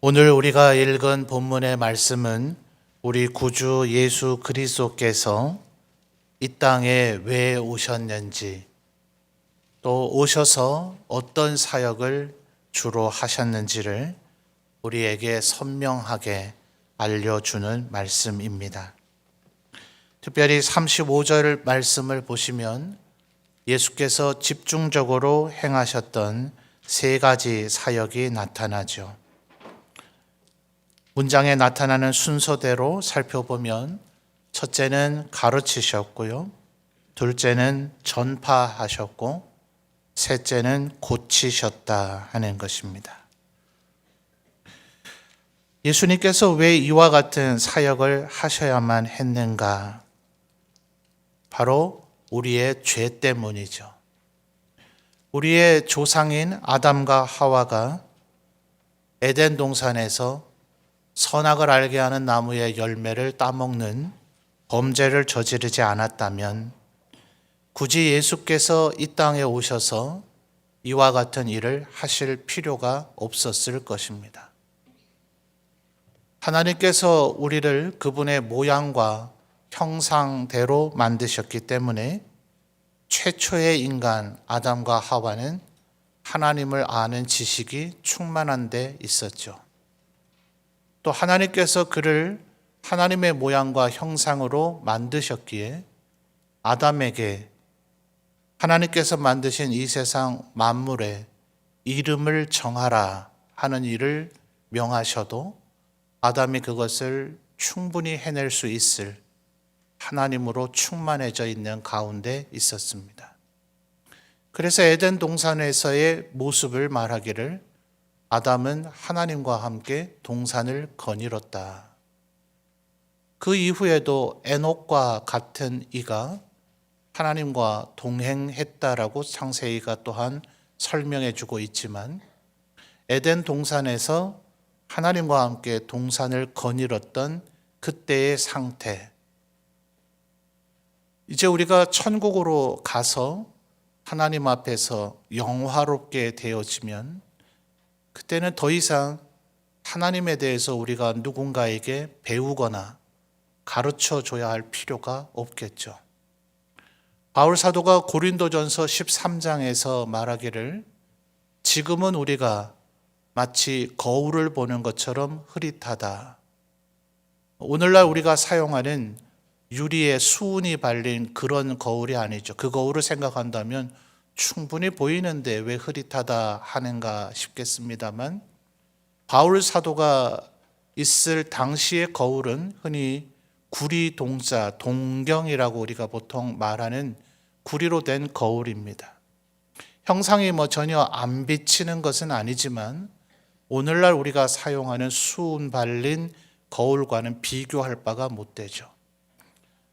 오늘 우리가 읽은 본문의 말씀은 우리 구주 예수 그리스도께서 이 땅에 왜 오셨는지, 또 오셔서 어떤 사역을 주로 하셨는지를 우리에게 선명하게 알려주는 말씀입니다. 특별히 35절 말씀을 보시면 예수께서 집중적으로 행하셨던 세 가지 사역이 나타나죠. 문장에 나타나는 순서대로 살펴보면 첫째는 가르치셨고요, 둘째는 전파하셨고, 셋째는 고치셨다 하는 것입니다. 예수님께서 왜 이와 같은 사역을 하셔야만 했는가? 바로 우리의 죄 때문이죠. 우리의 조상인 아담과 하와가 에덴 동산에서 선악을 알게 하는 나무의 열매를 따먹는 범죄를 저지르지 않았다면 굳이 예수께서 이 땅에 오셔서 이와 같은 일을 하실 필요가 없었을 것입니다. 하나님께서 우리를 그분의 모양과 형상대로 만드셨기 때문에 최초의 인간 아담과 하와는 하나님을 아는 지식이 충만한 데 있었죠. 또 하나님께서 그를 하나님의 모양과 형상으로 만드셨기에 아담에게 하나님께서 만드신 이 세상 만물에 이름을 정하라 하는 일을 명하셔도 아담이 그것을 충분히 해낼 수 있을 하나님으로 충만해져 있는 가운데 있었습니다. 그래서 에덴 동산에서의 모습을 말하기를 아담은 하나님과 함께 동산을 거닐었다. 그 이후에도 에녹과 같은 이가 하나님과 동행했다라고 창세기가 또한 설명해 주고 있지만 에덴 동산에서 하나님과 함께 동산을 거닐었던 그때의 상태, 이제 우리가 천국으로 가서 하나님 앞에서 영화롭게 되어지면 그때는 더 이상 하나님에 대해서 우리가 누군가에게 배우거나 가르쳐 줘야 할 필요가 없겠죠. 바울 사도가 고린도전서 13장에서 말하기를 지금은 우리가 마치 거울을 보는 것처럼 흐릿하다. 오늘날 우리가 사용하는 유리에 수은이 발린 그런 거울이 아니죠. 그 거울을 생각한다면 충분히 보이는데 왜 흐릿하다 하는가 싶겠습니다만 바울 사도가 있을 당시의 거울은 흔히 구리 동자, 동경이라고 우리가 보통 말하는 구리로 된 거울입니다. 형상이 전혀 안 비치는 것은 아니지만 오늘날 우리가 사용하는 수은 발린 거울과는 비교할 바가 못 되죠.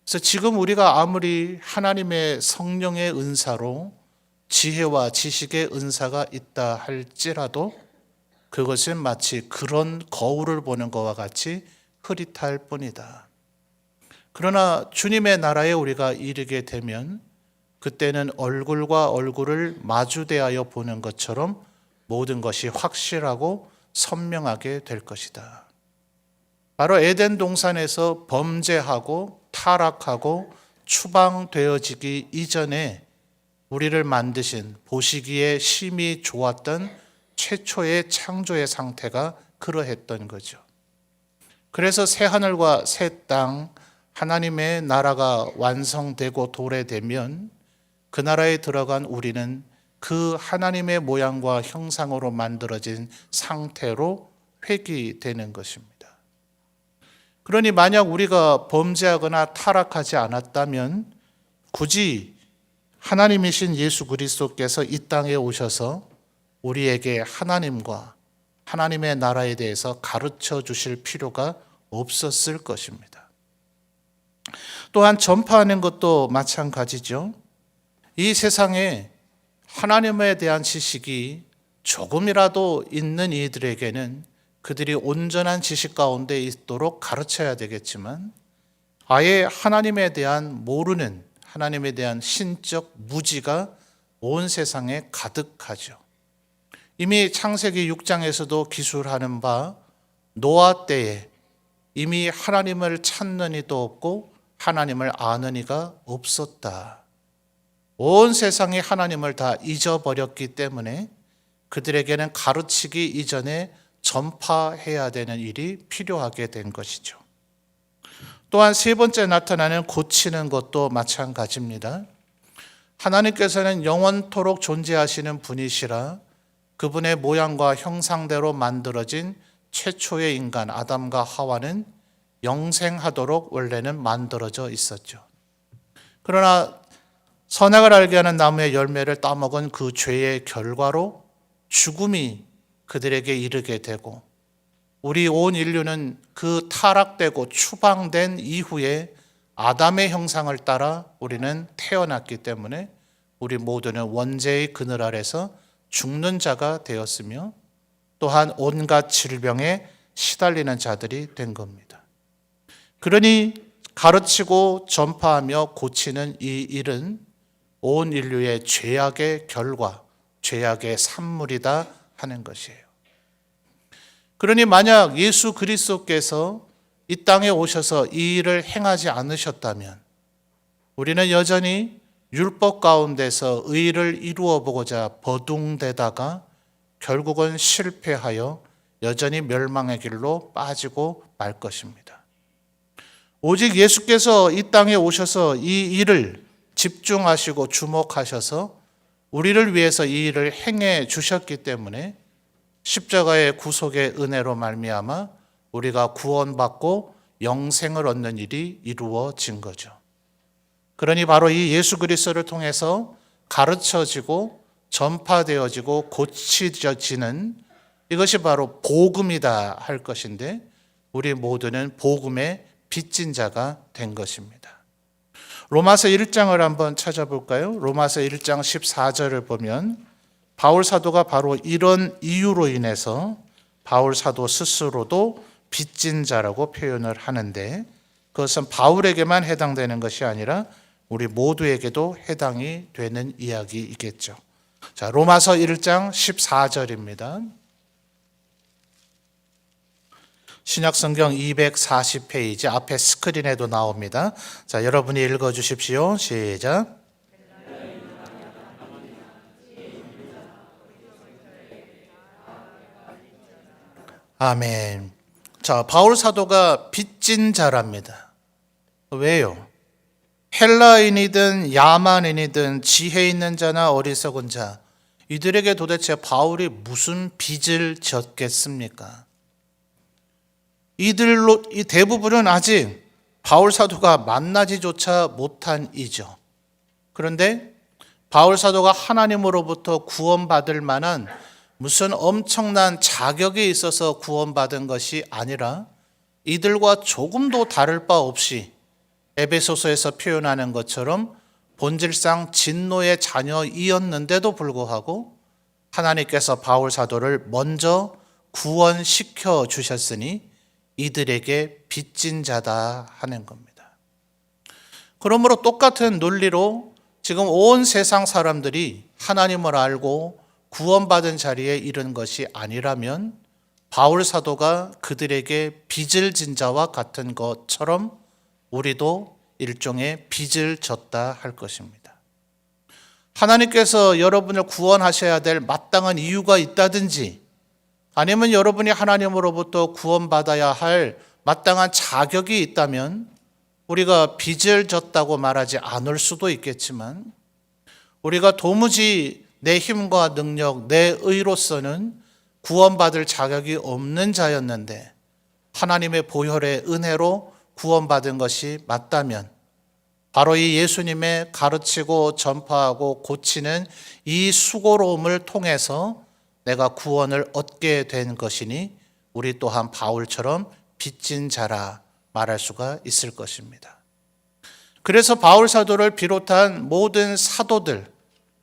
그래서 지금 우리가 아무리 하나님의 성령의 은사로 지혜와 지식의 은사가 있다 할지라도 그것은 마치 그런 거울을 보는 것과 같이 흐릿할 뿐이다. 그러나 주님의 나라에 우리가 이르게 되면 그때는 얼굴과 얼굴을 마주대하여 보는 것처럼 모든 것이 확실하고 선명하게 될 것이다. 바로 에덴 동산에서 범죄하고 타락하고 추방되어지기 이전에 우리를 만드신 보시기에 심히 좋았던 최초의 창조의 상태가 그러했던 거죠. 그래서 새 하늘과 새 땅, 하나님의 나라가 완성되고 도래되면 그 나라에 들어간 우리는 그 하나님의 모양과 형상으로 만들어진 상태로 회귀되는 것입니다. 그러니 만약 우리가 범죄하거나 타락하지 않았다면 굳이 하나님이신 예수 그리스도께서 이 땅에 오셔서 우리에게 하나님과 하나님의 나라에 대해서 가르쳐 주실 필요가 없었을 것입니다. 또한 전파하는 것도 마찬가지죠. 이 세상에 하나님에 대한 지식이 조금이라도 있는 이들에게는 그들이 온전한 지식 가운데 있도록 가르쳐야 되겠지만 아예 하나님에 대한 모르는, 하나님에 대한 신적 무지가 온 세상에 가득하죠. 이미 창세기 6장에서도 기술하는 바 노아 때에 이미 하나님을 찾는 이도 없고 하나님을 아는 이가 없었다. 온 세상이 하나님을 다 잊어버렸기 때문에 그들에게는 가르치기 이전에 전파해야 되는 일이 필요하게 된 것이죠. 또한 세 번째 나타나는 고치는 것도 마찬가지입니다. 하나님께서는 영원토록 존재하시는 분이시라 그분의 모양과 형상대로 만들어진 최초의 인간 아담과 하와는 영생하도록 원래는 만들어져 있었죠. 그러나 선악을 알게 하는 나무의 열매를 따먹은 그 죄의 결과로 죽음이 그들에게 이르게 되고 우리 온 인류는 그 타락되고 추방된 이후에 아담의 형상을 따라 우리는 태어났기 때문에 우리 모두는 원죄의 그늘 아래서 죽는 자가 되었으며 또한 온갖 질병에 시달리는 자들이 된 겁니다. 그러니 가르치고 전파하며 고치는 이 일은 온 인류의 죄악의 결과, 죄악의 산물이다 하는 것이에요. 그러니 만약 예수 그리스도께서 이 땅에 오셔서 이 일을 행하지 않으셨다면 우리는 여전히 율법 가운데서 의를 이루어 보고자 버둥대다가 결국은 실패하여 여전히 멸망의 길로 빠지고 말 것입니다. 오직 예수께서 이 땅에 오셔서 이 일을 집중하시고 주목하셔서 우리를 위해서 이 일을 행해 주셨기 때문에 십자가의 구속의 은혜로 말미암아 우리가 구원받고 영생을 얻는 일이 이루어진 거죠. 그러니 바로 이 예수 그리스도를 통해서 가르쳐지고 전파되어지고 고치져지는 이것이 바로 복음이다 할 것인데 우리 모두는 복음의 빚진 자가 된 것입니다. 로마서 1장을 한번 찾아볼까요? 로마서 1장 14절을 보면 바울 사도가 바로 이런 이유로 인해서 바울 사도 스스로도 빚진 자라고 표현을 하는데 그것은 바울에게만 해당되는 것이 아니라 우리 모두에게도 해당이 되는 이야기이겠죠. 자, 로마서 1장 14절입니다. 신약성경 240페이지 앞에 스크린에도 나옵니다. 자, 여러분이 읽어주십시오. 시작. 아멘. 자, 바울 사도가 빚진 자랍니다. 왜요? 헬라인이든 야만인이든 지혜 있는 자나 어리석은 자, 이들에게 도대체 바울이 무슨 빚을 졌겠습니까? 이들로 이 대부분은 아직 바울 사도가 만나지조차 못한 이죠. 그런데 바울 사도가 하나님으로부터 구원받을 만한 무슨 엄청난 자격이 있어서 구원받은 것이 아니라 이들과 조금도 다를 바 없이 에베소서에서 표현하는 것처럼 본질상 진노의 자녀이었는데도 불구하고 하나님께서 바울 사도를 먼저 구원시켜 주셨으니 이들에게 빚진 자다 하는 겁니다. 그러므로 똑같은 논리로 지금 온 세상 사람들이 하나님을 알고 구원받은 자리에 이른 것이 아니라면 바울 사도가 그들에게 빚을 진 자와 같은 것처럼 우리도 일종의 빚을 졌다 할 것입니다. 하나님께서 여러분을 구원하셔야 될 마땅한 이유가 있다든지 아니면 여러분이 하나님으로부터 구원받아야 할 마땅한 자격이 있다면 우리가 빚을 졌다고 말하지 않을 수도 있겠지만 우리가 도무지 내 힘과 능력, 내 의로서는 구원받을 자격이 없는 자였는데 하나님의 보혈의 은혜로 구원받은 것이 맞다면 바로 이 예수님의 가르치고 전파하고 고치는 이 수고로움을 통해서 내가 구원을 얻게 된 것이니 우리 또한 바울처럼 빚진 자라 말할 수가 있을 것입니다. 그래서 바울 사도를 비롯한 모든 사도들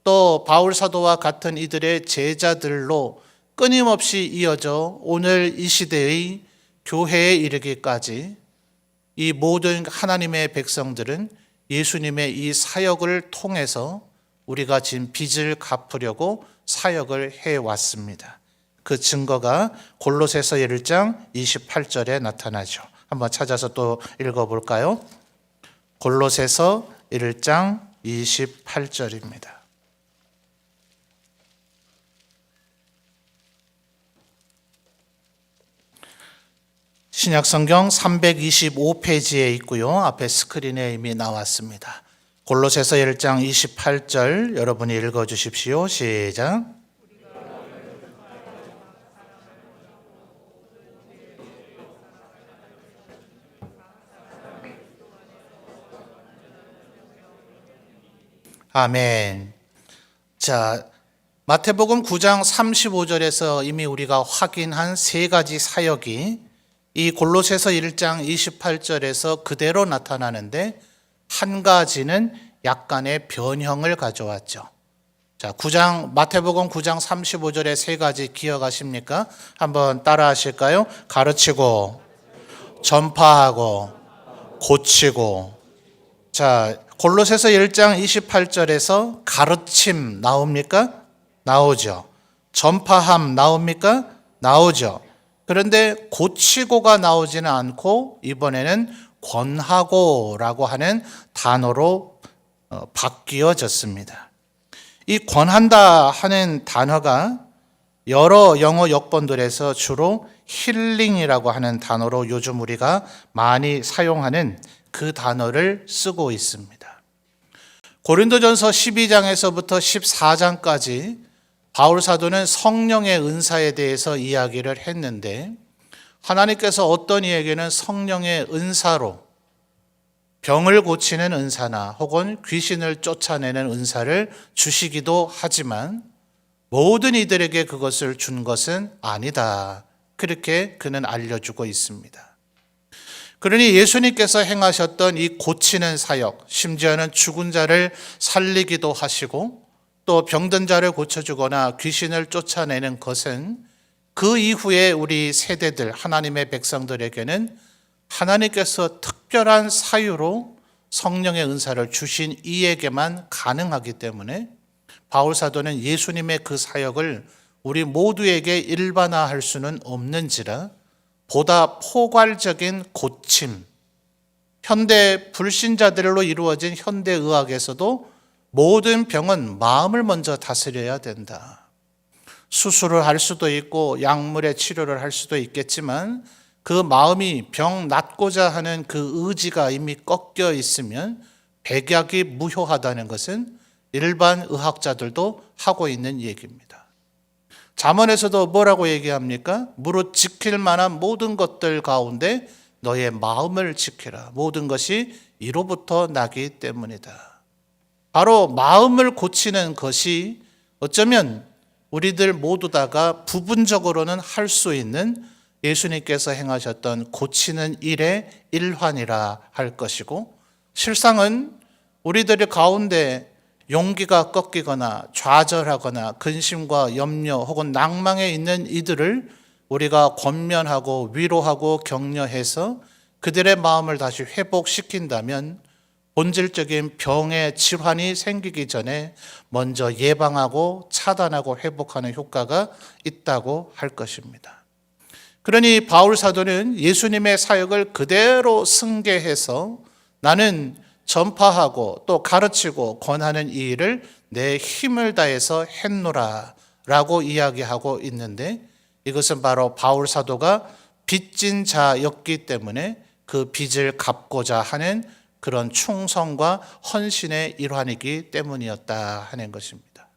또 바울 사도와 같은 이들의 제자들로 끊임없이 이어져 오늘 이 시대의 교회에 이르기까지 이 모든 하나님의 백성들은 예수님의 이 사역을 통해서 우리가 진 빚을 갚으려고 사역을 해왔습니다. 그 증거가 골로새서 1장 28절에 나타나죠. 한번 찾아서 또 읽어볼까요? 골로새서 1장 28절입니다. 신약성경 325페이지에 있고요. 앞에 스크린에 이미 나왔습니다. 골로새서 1장 28절 여러분이 읽어주십시오. 시작. 아멘. 자, 마태복음 9장 35절에서 이미 우리가 확인한 세 가지 사역이 이 골로새서 1장 28절에서 그대로 나타나는데 한 가지는 약간의 변형을 가져왔죠. 자, 마태복음 9장 35절의 세 가지 기억하십니까? 한번 따라 하실까요? 가르치고, 전파하고, 고치고. 자, 골로새서 1장 28절에서 가르침 나옵니까? 나오죠. 전파함 나옵니까? 나오죠. 그런데 고치고가 나오지는 않고 이번에는 권하고라고 하는 단어로 바뀌어졌습니다. 이 권한다 하는 단어가 여러 영어 역본들에서 주로 힐링이라고 하는 단어로 요즘 우리가 많이 사용하는 그 단어를 쓰고 있습니다. 고린도전서 12장에서부터 14장까지 바울 사도는 성령의 은사에 대해서 이야기를 했는데 하나님께서 어떤 이에게는 성령의 은사로 병을 고치는 은사나 혹은 귀신을 쫓아내는 은사를 주시기도 하지만 모든 이들에게 그것을 준 것은 아니다. 그렇게 그는 알려주고 있습니다. 그러니 예수님께서 행하셨던 이 고치는 사역, 심지어는 죽은 자를 살리기도 하시고 또 병든 자를 고쳐주거나 귀신을 쫓아내는 것은 그 이후에 우리 세대들, 하나님의 백성들에게는 하나님께서 특별한 사유로 성령의 은사를 주신 이에게만 가능하기 때문에 바울 사도는 예수님의 그 사역을 우리 모두에게 일반화할 수는 없는지라 보다 포괄적인 고침, 현대 불신자들로 이루어진 현대의학에서도 모든 병은 마음을 먼저 다스려야 된다. 수술을 할 수도 있고 약물의 치료를 할 수도 있겠지만 그 마음이 병 낫고자 하는 그 의지가 이미 꺾여 있으면 백약이 무효하다는 것은 일반 의학자들도 하고 있는 얘기입니다. 잠언에서도 뭐라고 얘기합니까? 무릇 지킬 만한 모든 것들 가운데 너의 마음을 지키라. 모든 것이 이로부터 나기 때문이다. 바로 마음을 고치는 것이 어쩌면 우리들 모두 다가 부분적으로는 할 수 있는 예수님께서 행하셨던 고치는 일의 일환이라 할 것이고, 실상은 우리들 가운데 용기가 꺾이거나 좌절하거나 근심과 염려 혹은 낭망에 있는 이들을 우리가 권면하고 위로하고 격려해서 그들의 마음을 다시 회복시킨다면 본질적인 병의 질환이 생기기 전에 먼저 예방하고 차단하고 회복하는 효과가 있다고 할 것입니다. 그러니 바울 사도는 예수님의 사역을 그대로 승계해서 나는 전파하고 또 가르치고 권하는 이 일을 내 힘을 다해서 했노라 라고 이야기하고 있는데, 이것은 바로 바울 사도가 빚진 자였기 때문에 그 빚을 갚고자 하는 그런 충성과 헌신의 일환이기 때문이었다 하는 것입니다.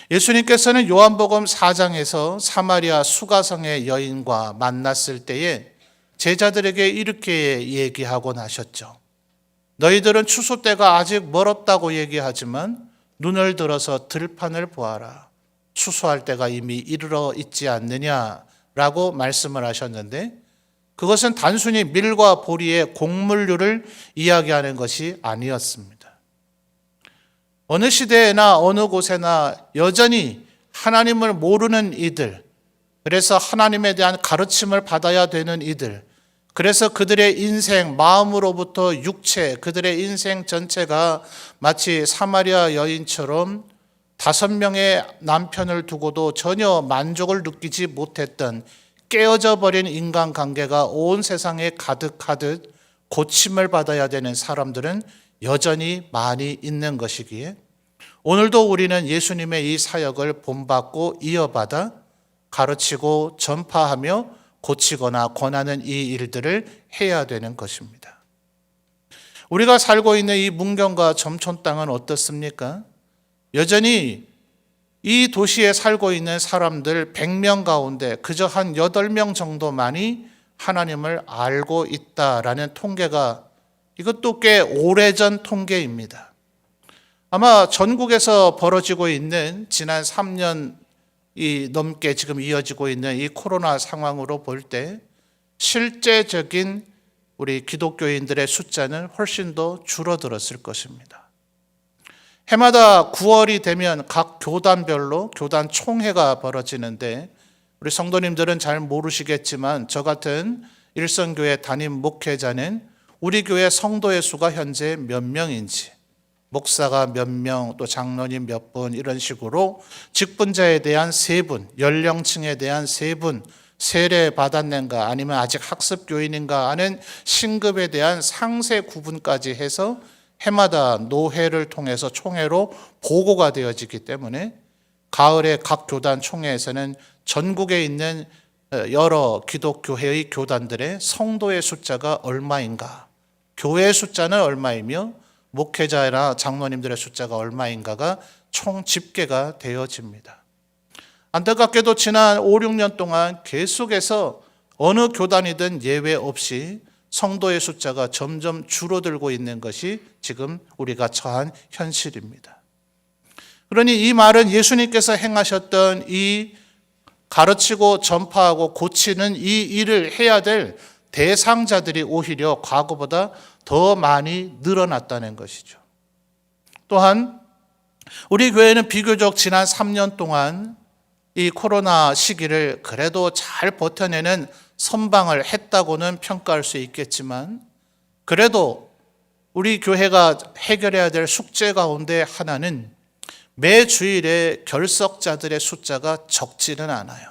예수님께서는 요한복음 4장에서 사마리아 수가성의 여인과 만났을 때에 제자들에게 이렇게 얘기하곤 하셨죠. 너희들은 추수 때가 아직 멀었다고 얘기하지만 눈을 들어서 들판을 보아라. 추수할 때가 이미 이르러 있지 않느냐라고 말씀을 하셨는데, 그것은 단순히 밀과 보리의 곡물류를 이야기하는 것이 아니었습니다. 어느 시대에나 어느 곳에나 여전히 하나님을 모르는 이들, 그래서 하나님에 대한 가르침을 받아야 되는 이들, 그래서 그들의 인생, 마음으로부터 육체, 그들의 인생 전체가 마치 사마리아 여인처럼 5명의 남편을 두고도 전혀 만족을 느끼지 못했던 깨어져 버린 인간관계가 온 세상에 가득하듯 고침을 받아야 되는 사람들은 여전히 많이 있는 것이기에 오늘도 우리는 예수님의 이 사역을 본받고 이어받아 가르치고 전파하며 고치거나 권하는 이 일들을 해야 되는 것입니다. 우리가 살고 있는 이 문경과 점촌 땅은 어떻습니까? 여전히 이 도시에 살고 있는 사람들 100명 가운데 그저 한 8명 정도만이 하나님을 알고 있다라는 통계가 이것도 꽤 오래전 통계입니다. 아마 전국에서 벌어지고 있는 지난 3년이 넘게 지금 이어지고 있는 이 코로나 상황으로 볼 때 실제적인 우리 기독교인들의 숫자는 훨씬 더 줄어들었을 것입니다. 해마다 9월이 되면 각 교단별로 교단 총회가 벌어지는데 우리 성도님들은 잘 모르시겠지만 저 같은 일선교회 담임 목회자는 우리 교회 성도의 수가 현재 몇 명인지, 목사가 몇 명, 또 장로님 몇 분 이런 식으로 직분자에 대한 세분, 연령층에 대한 세분, 세례 받았는가 아니면 아직 학습교인인가 하는 신급에 대한 상세 구분까지 해서 해마다 노회를 통해서 총회로 보고가 되어지기 때문에 가을에 각 교단 총회에서는 전국에 있는 여러 기독교회의 교단들의 성도의 숫자가 얼마인가, 교회 숫자는 얼마이며 목회자나 장로님들의 숫자가 얼마인가가 총 집계가 되어집니다. 안타깝게도 지난 5, 6년 동안 계속해서 어느 교단이든 예외 없이 성도의 숫자가 점점 줄어들고 있는 것이 지금 우리가 처한 현실입니다. 그러니 이 말은 예수님께서 행하셨던 이 가르치고 전파하고 고치는 이 일을 해야 될 대상자들이 오히려 과거보다 더 많이 늘어났다는 것이죠. 또한 우리 교회는 비교적 지난 3년 동안 이 코로나 시기를 그래도 잘 버텨내는 선방을 했다고는 평가할 수 있겠지만 그래도 우리 교회가 해결해야 될 숙제 가운데 하나는 매 주일에 결석자들의 숫자가 적지는 않아요.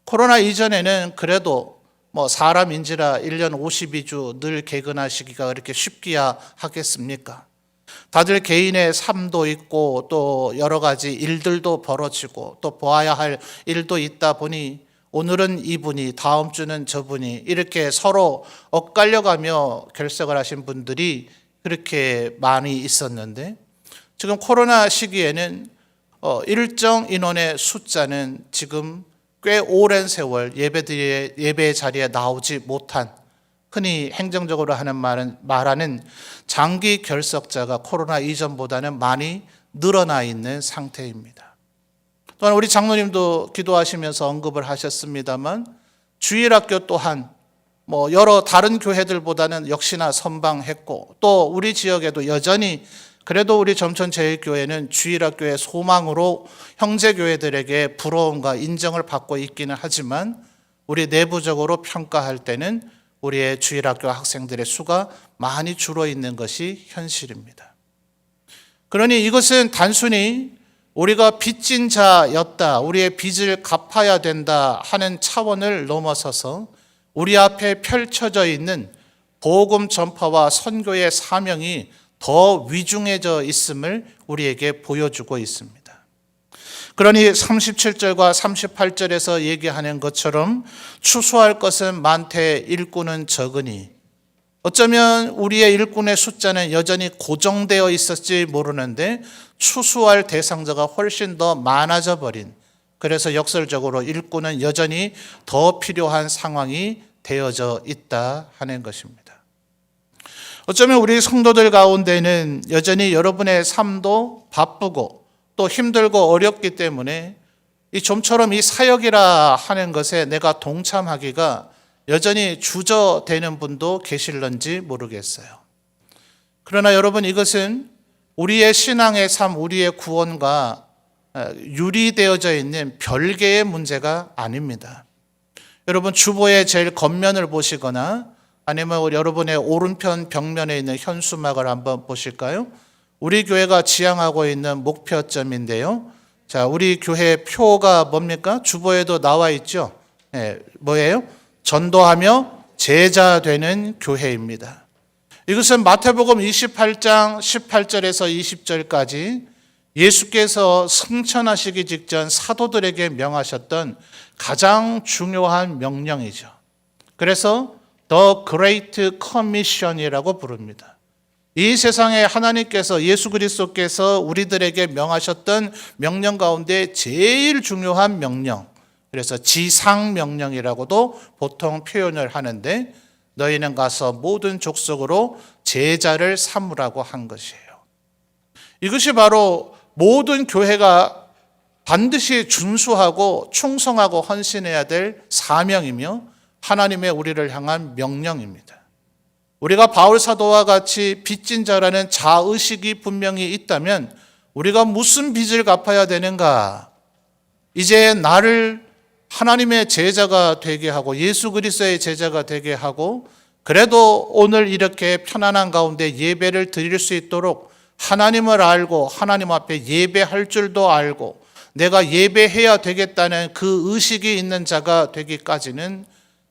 코로나 이전에는 그래도 사람인지라 1년 52주 늘 개근하시기가 그렇게 쉽기야 하겠습니까? 다들 개인의 삶도 있고 또 여러 가지 일들도 벌어지고 또 보아야 할 일도 있다 보니 오늘은 이분이 다음 주는 저분이 이렇게 서로 엇갈려가며 결석을 하신 분들이 그렇게 많이 있었는데 지금 코로나 시기에는 일정 인원의 숫자는 지금 꽤 오랜 세월 예배 자리에 나오지 못한 흔히 행정적으로 하는 말하는 장기 결석자가 코로나 이전보다는 많이 늘어나 있는 상태입니다. 또한 우리 장로님도 기도하시면서 언급을 하셨습니다만 주일학교 또한 여러 다른 교회들보다는 역시나 선방했고 또 우리 지역에도 여전히 그래도 우리 점천제일교회는 주일학교의 소망으로 형제교회들에게 부러움과 인정을 받고 있기는 하지만 우리 내부적으로 평가할 때는 우리의 주일학교 학생들의 수가 많이 줄어 있는 것이 현실입니다. 그러니 이것은 단순히 우리가 빚진 자였다, 우리의 빚을 갚아야 된다 하는 차원을 넘어서서 우리 앞에 펼쳐져 있는 복음 전파와 선교의 사명이 더 위중해져 있음을 우리에게 보여주고 있습니다. 그러니 37절과 38절에서 얘기하는 것처럼 추수할 것은 많되 일꾼은 적으니 어쩌면 우리의 일꾼의 숫자는 여전히 고정되어 있었지 모르는데 추수할 대상자가 훨씬 더 많아져 버린, 그래서 역설적으로 일꾼은 여전히 더 필요한 상황이 되어져 있다 하는 것입니다. 어쩌면 우리 성도들 가운데는 여전히 여러분의 삶도 바쁘고 또 힘들고 어렵기 때문에 좀처럼 이 사역이라 하는 것에 내가 동참하기가 여전히 주저되는 분도 계실런지 모르겠어요. 그러나 여러분, 이것은 우리의 신앙의 삶, 우리의 구원과 유리되어져 있는 별개의 문제가 아닙니다. 여러분, 주보의 제일 겉면을 보시거나 아니면 여러분의 오른편 벽면에 있는 현수막을 한번 보실까요? 우리 교회가 지향하고 있는 목표점인데요. 자, 우리 교회 표가 뭡니까? 주보에도 나와 있죠. 뭐예요? 전도하며 제자 되는 교회입니다. 이것은 마태복음 28장 18절에서 20절까지 예수께서 승천하시기 직전 사도들에게 명하셨던 가장 중요한 명령이죠. 그래서 The Great Commission이라고 부릅니다. 이 세상에 하나님께서 예수 그리스도께서 우리들에게 명하셨던 명령 가운데 제일 중요한 명령, 그래서 지상명령이라고도 보통 표현을 하는데 너희는 가서 모든 족속으로 제자를 삼으라고 한 것이에요. 이것이 바로 모든 교회가 반드시 준수하고 충성하고 헌신해야 될 사명이며 하나님의 우리를 향한 명령입니다. 우리가 바울 사도와 같이 빚진 자라는 자의식이 분명히 있다면 우리가 무슨 빚을 갚아야 되는가? 이제 나를 하나님의 제자가 되게 하고 예수 그리스도의 제자가 되게 하고 그래도 오늘 이렇게 편안한 가운데 예배를 드릴 수 있도록 하나님을 알고 하나님 앞에 예배할 줄도 알고 내가 예배해야 되겠다는 그 의식이 있는 자가 되기까지는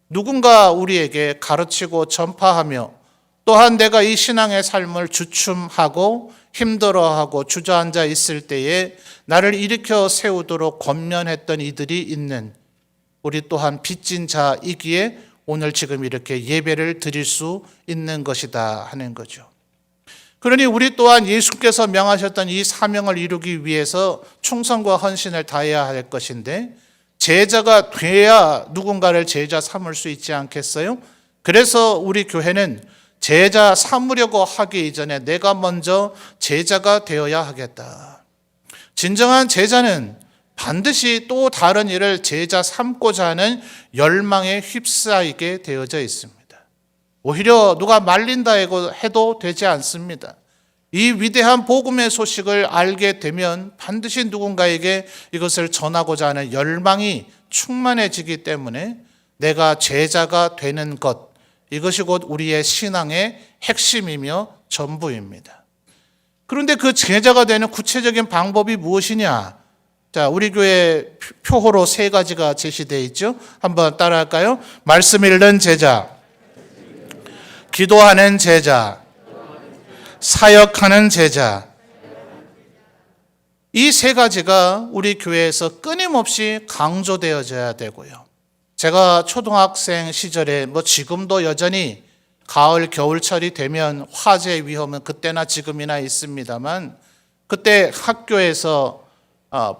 누군가 우리에게 가르치고 전파하며 또한 내가 이 신앙의 삶을 주춤하고 힘들어하고 주저앉아 있을 때에 나를 일으켜 세우도록 권면했던 이들이 있는 우리 또한 빚진 자이기에 오늘 지금 이렇게 예배를 드릴 수 있는 것이다 하는 거죠. 그러니 우리 또한 예수께서 명하셨던 이 사명을 이루기 위해서 충성과 헌신을 다해야 할 것인데 제자가 돼야 누군가를 제자 삼을 수 있지 않겠어요? 그래서 우리 교회는 제자 삼으려고 하기 이전에 내가 먼저 제자가 되어야 하겠다. 진정한 제자는 반드시 또 다른 일을 제자 삼고자 하는 열망에 휩싸이게 되어져 있습니다. 오히려 누가 말린다 해도 되지 않습니다. 이 위대한 복음의 소식을 알게 되면 반드시 누군가에게 이것을 전하고자 하는 열망이 충만해지기 때문에 내가 제자가 되는 것, 이것이 곧 우리의 신앙의 핵심이며 전부입니다. 그런데 그 제자가 되는 구체적인 방법이 무엇이냐? 자, 우리 교회 표호로 3가지가 제시되어 있죠. 한번 따라할까요? 말씀 읽는 제자, 기도하는 제자, 사역하는 제자. 이 3가지가 우리 교회에서 끊임없이 강조되어져야 되고요. 제가 초등학생 시절에 지금도 여전히 가을 겨울철이 되면 화재 위험은 그때나 지금이나 있습니다만 그때 학교에서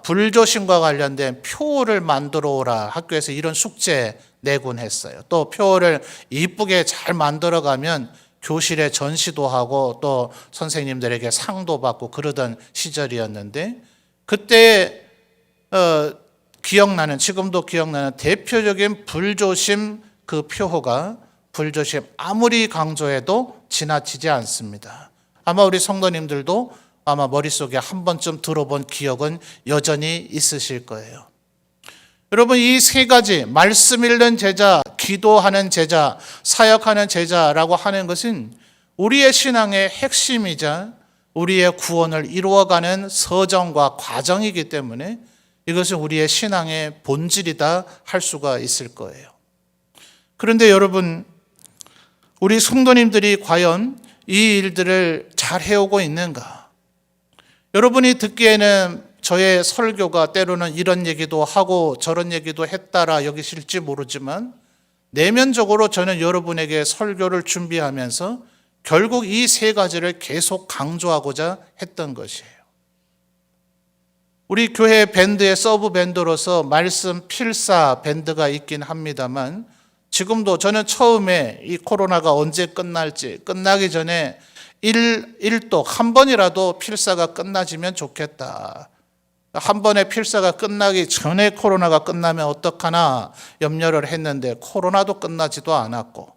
불조심과 관련된 표를 만들어 오라 학교에서 이런 숙제 내곤 했어요. 또 표를 이쁘게 잘 만들어 가면 교실에 전시도 하고 또 선생님들에게 상도 받고 그러던 시절이었는데 그때 지금도 기억나는 대표적인 불조심 그 표호가 불조심 아무리 강조해도 지나치지 않습니다. 아마 우리 성도님들도 아마 머릿속에 한 번쯤 들어본 기억은 여전히 있으실 거예요. 여러분 이 3가지 말씀 읽는 제자, 기도하는 제자, 사역하는 제자라고 하는 것은 우리의 신앙의 핵심이자 우리의 구원을 이루어가는 서정과 과정이기 때문에 이것은 우리의 신앙의 본질이다 할 수가 있을 거예요. 그런데 여러분, 우리 성도님들이 과연 이 일들을 잘 해오고 있는가? 여러분이 듣기에는 저의 설교가 때로는 이런 얘기도 하고 저런 얘기도 했다라 여기실지 모르지만 내면적으로 저는 여러분에게 설교를 준비하면서 결국 이 3가지를 계속 강조하고자 했던 것이에요. 우리 교회 밴드의 서브 밴드로서 말씀 필사 밴드가 있긴 합니다만 지금도 저는 처음에 이 코로나가 언제 끝날지 끝나기 전에 일독 한 번이라도 필사가 끝나지면 좋겠다. 한 번의 필사가 끝나기 전에 코로나가 끝나면 어떡하나 염려를 했는데 코로나도 끝나지도 않았고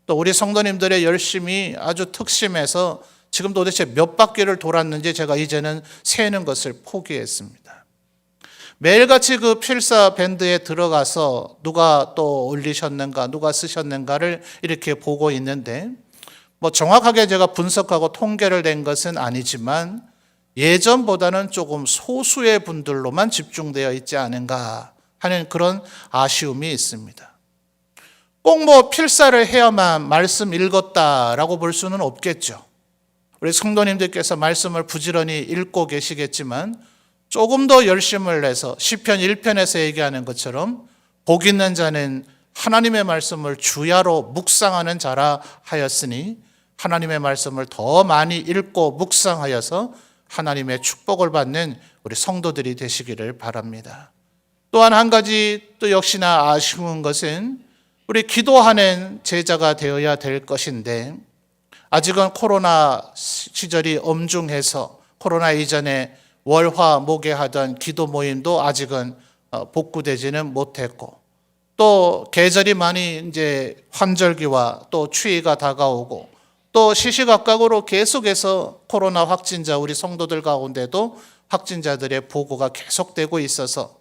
또 우리 성도님들의 열심이 아주 특심해서 지금 도대체 몇 바퀴를 돌았는지 제가 이제는 세는 것을 포기했습니다. 매일같이 그 필사 밴드에 들어가서 누가 또 올리셨는가 누가 쓰셨는가를 이렇게 보고 있는데 정확하게 제가 분석하고 통계를 낸 것은 아니지만 예전보다는 조금 소수의 분들로만 집중되어 있지 않은가 하는 그런 아쉬움이 있습니다. 꼭 필사를 해야만 말씀 읽었다라고 볼 수는 없겠죠. 우리 성도님들께서 말씀을 부지런히 읽고 계시겠지만 조금 더 열심을 내서 시편 1편에서 얘기하는 것처럼 복 있는 자는 하나님의 말씀을 주야로 묵상하는 자라 하였으니 하나님의 말씀을 더 많이 읽고 묵상하여서 하나님의 축복을 받는 우리 성도들이 되시기를 바랍니다. 또한 한 가지 또 역시나 아쉬운 것은 우리 기도하는 제자가 되어야 될 것인데 아직은 코로나 시절이 엄중해서 코로나 이전에 월화 목에 하던 기도 모임도 아직은 복구되지는 못했고 또 계절이 많이 이제 환절기와 또 추위가 다가오고 또 시시각각으로 계속해서 코로나 확진자 우리 성도들 가운데도 확진자들의 보고가 계속되고 있어서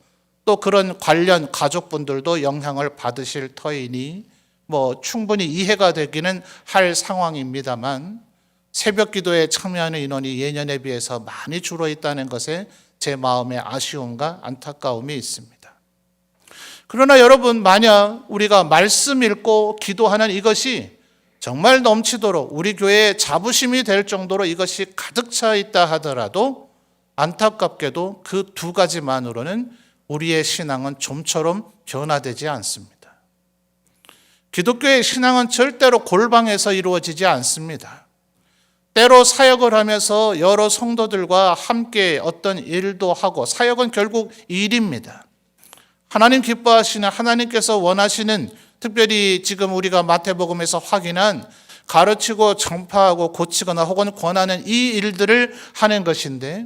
또 그런 관련 가족분들도 영향을 받으실 터이니 충분히 이해가 되기는 할 상황입니다만 새벽 기도에 참여하는 인원이 예년에 비해서 많이 줄어 있다는 것에 제 마음에 아쉬움과 안타까움이 있습니다. 그러나 여러분, 만약 우리가 말씀 읽고 기도하는 이것이 정말 넘치도록 우리 교회의 자부심이 될 정도로 이것이 가득 차 있다 하더라도 안타깝게도 그 두 가지만으로는 우리의 신앙은 좀처럼 변화되지 않습니다. 기독교의 신앙은 절대로 골방에서 이루어지지 않습니다. 때로 사역을 하면서 여러 성도들과 함께 어떤 일도 하고 사역은 결국 일입니다. 하나님 기뻐하시는 하나님께서 원하시는 특별히 지금 우리가 마태복음에서 확인한 가르치고 전파하고 고치거나 혹은 권하는 이 일들을 하는 것인데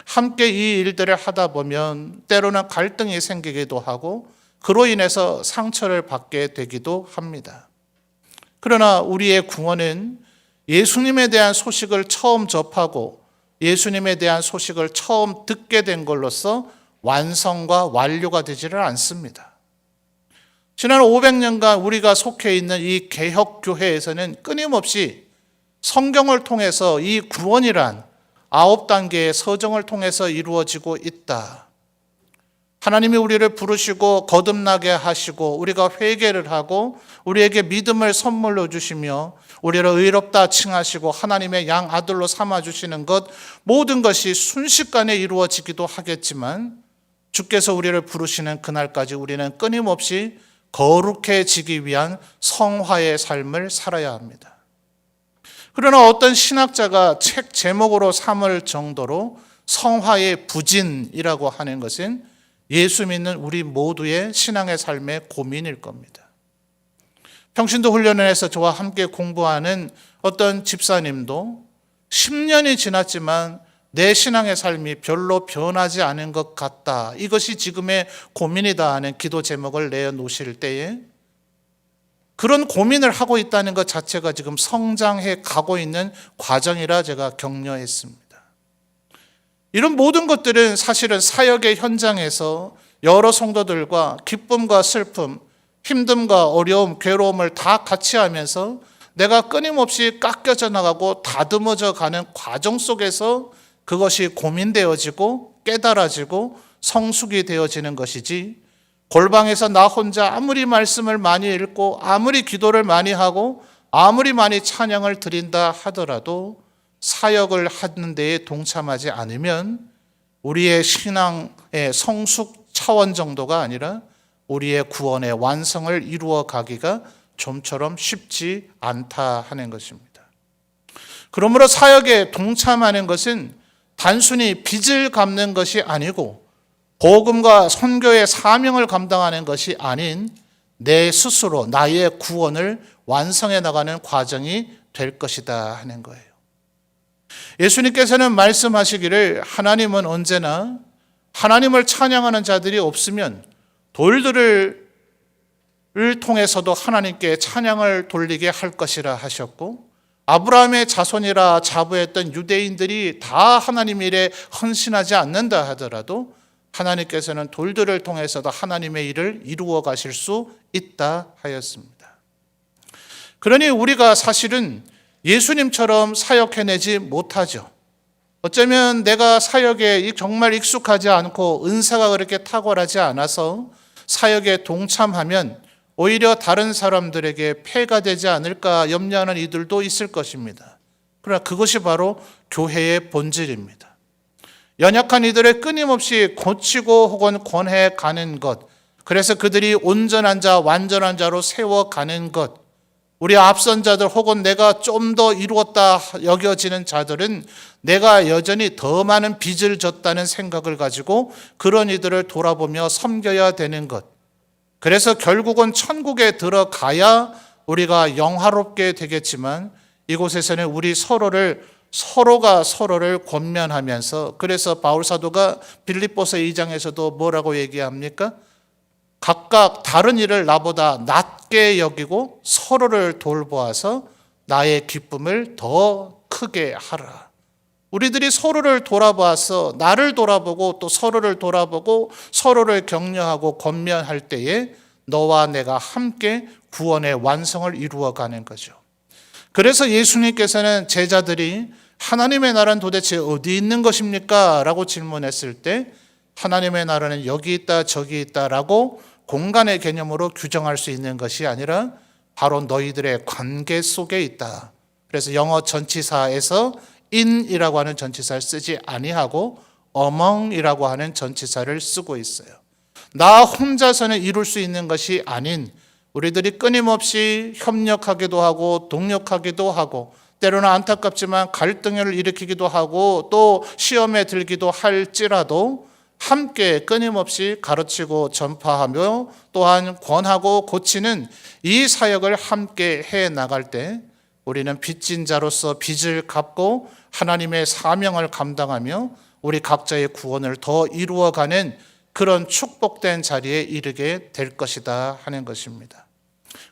함께 이 일들을 하다 보면 때로는 갈등이 생기기도 하고 그로 인해서 상처를 받게 되기도 합니다. 그러나 우리의 구원은 예수님에 대한 소식을 처음 접하고 예수님에 대한 소식을 처음 듣게 된 걸로서 완성과 완료가 되지를 않습니다. 지난 500년간 우리가 속해 있는 이 개혁교회에서는 끊임없이 성경을 통해서 이 구원이란 9단계의 서정을 통해서 이루어지고 있다. 하나님이 우리를 부르시고 거듭나게 하시고 우리가 회개를 하고 우리에게 믿음을 선물로 주시며 우리를 의롭다 칭하시고 하나님의 양 아들로 삼아주시는 것 모든 것이 순식간에 이루어지기도 하겠지만 주께서 우리를 부르시는 그날까지 우리는 끊임없이 거룩해지기 위한 성화의 삶을 살아야 합니다. 그러나 어떤 신학자가 책 제목으로 삼을 정도로 성화의 부진이라고 하는 것은 예수 믿는 우리 모두의 신앙의 삶의 고민일 겁니다. 평신도 훈련원에서 저와 함께 공부하는 어떤 집사님도 10년이 지났지만 내 신앙의 삶이 별로 변하지 않은 것 같다. 이것이 지금의 고민이다 하는 기도 제목을 내놓으실 때에 그런 고민을 하고 있다는 것 자체가 지금 성장해 가고 있는 과정이라 제가 격려했습니다. 이런 모든 것들은 사실은 사역의 현장에서 여러 성도들과 기쁨과 슬픔, 힘듦과 어려움, 괴로움을 다 같이 하면서 내가 끊임없이 깎여져 나가고 다듬어져 가는 과정 속에서 그것이 고민되어지고 깨달아지고 성숙이 되어지는 것이지 골방에서 나 혼자 아무리 말씀을 많이 읽고 아무리 기도를 많이 하고 아무리 많이 찬양을 드린다 하더라도 사역을 하는 데에 동참하지 않으면 우리의 신앙의 성숙 차원 정도가 아니라 우리의 구원의 완성을 이루어 가기가 좀처럼 쉽지 않다 하는 것입니다. 그러므로 사역에 동참하는 것은 단순히 빚을 갚는 것이 아니고 복음과 선교의 사명을 감당하는 것이 아닌 내 스스로 나의 구원을 완성해 나가는 과정이 될 것이다 하는 거예요. 예수님께서는 말씀하시기를 하나님은 언제나 하나님을 찬양하는 자들이 없으면 돌들을 통해서도 하나님께 찬양을 돌리게 할 것이라 하셨고 아브라함의 자손이라 자부했던 유대인들이 다 하나님 일에 헌신하지 않는다 하더라도 하나님께서는 돌들을 통해서도 하나님의 일을 이루어 가실 수 있다 하였습니다. 그러니 우리가 사실은 예수님처럼 사역해내지 못하죠. 어쩌면 내가 사역에 정말 익숙하지 않고 은사가 그렇게 탁월하지 않아서 사역에 동참하면 오히려 다른 사람들에게 폐가 되지 않을까 염려하는 이들도 있을 것입니다. 그러나 그것이 바로 교회의 본질입니다. 연약한 이들을 끊임없이 고치고 혹은 권해가는 것, 그래서 그들이 온전한 자, 완전한 자로 세워가는 것, 우리 앞선 자들 혹은 내가 좀 더 이루었다 여겨지는 자들은 내가 여전히 더 많은 빚을 졌다는 생각을 가지고 그런 이들을 돌아보며 섬겨야 되는 것. 그래서 결국은 천국에 들어가야 우리가 영화롭게 되겠지만 이곳에서는 우리 서로가 서로를 권면하면서, 그래서 바울 사도가 빌립보서 2장에서도 뭐라고 얘기합니까? 각각 다른 일을 나보다 낮게 여기고 서로를 돌보아서 나의 기쁨을 더 크게 하라. 우리들이 서로를 돌아봐서 나를 돌아보고 또 서로를 돌아보고 서로를 격려하고 권면할 때에 너와 내가 함께 구원의 완성을 이루어가는 거죠. 그래서 예수님께서는 제자들이 하나님의 나라는 도대체 어디 있는 것입니까? 라고 질문했을 때 하나님의 나라는 여기 있다 저기 있다라고 공간의 개념으로 규정할 수 있는 것이 아니라 바로 너희들의 관계 속에 있다. 그래서 영어 전치사에서 in이라고 하는 전치사를 쓰지 아니하고 among이라고 하는 전치사를 쓰고 있어요. 나 혼자서는 이룰 수 있는 것이 아닌 우리들이 끊임없이 협력하기도 하고 동력하기도 하고 때로는 안타깝지만 갈등을 일으키기도 하고 또 시험에 들기도 할지라도 함께 끊임없이 가르치고 전파하며 또한 권하고 고치는 이 사역을 함께 해 나갈 때 우리는 빚진 자로서 빚을 갚고 하나님의 사명을 감당하며 우리 각자의 구원을 더 이루어가는 그런 축복된 자리에 이르게 될 것이다 하는 것입니다.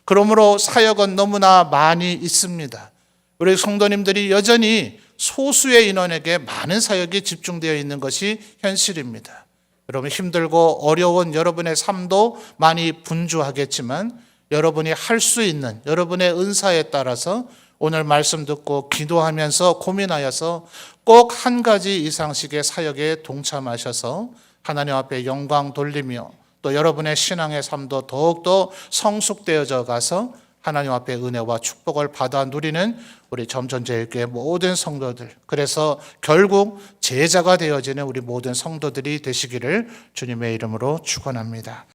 그러므로 사역은 너무나 많이 있습니다. 우리 성도님들이 여전히 소수의 인원에게 많은 사역이 집중되어 있는 것이 현실입니다. 여러분 힘들고 어려운 여러분의 삶도 많이 분주하겠지만 여러분이 할 수 있는 여러분의 은사에 따라서 오늘 말씀 듣고 기도하면서 고민하여서 꼭 한 가지 이상씩의 사역에 동참하셔서 하나님 앞에 영광 돌리며 또 여러분의 신앙의 삶도 더욱더 성숙되어져 가서 하나님 앞에 은혜와 축복을 받아 누리는 우리 점천제일교회 모든 성도들, 그래서 결국 제자가 되어지는 우리 모든 성도들이 되시기를 주님의 이름으로 축원합니다.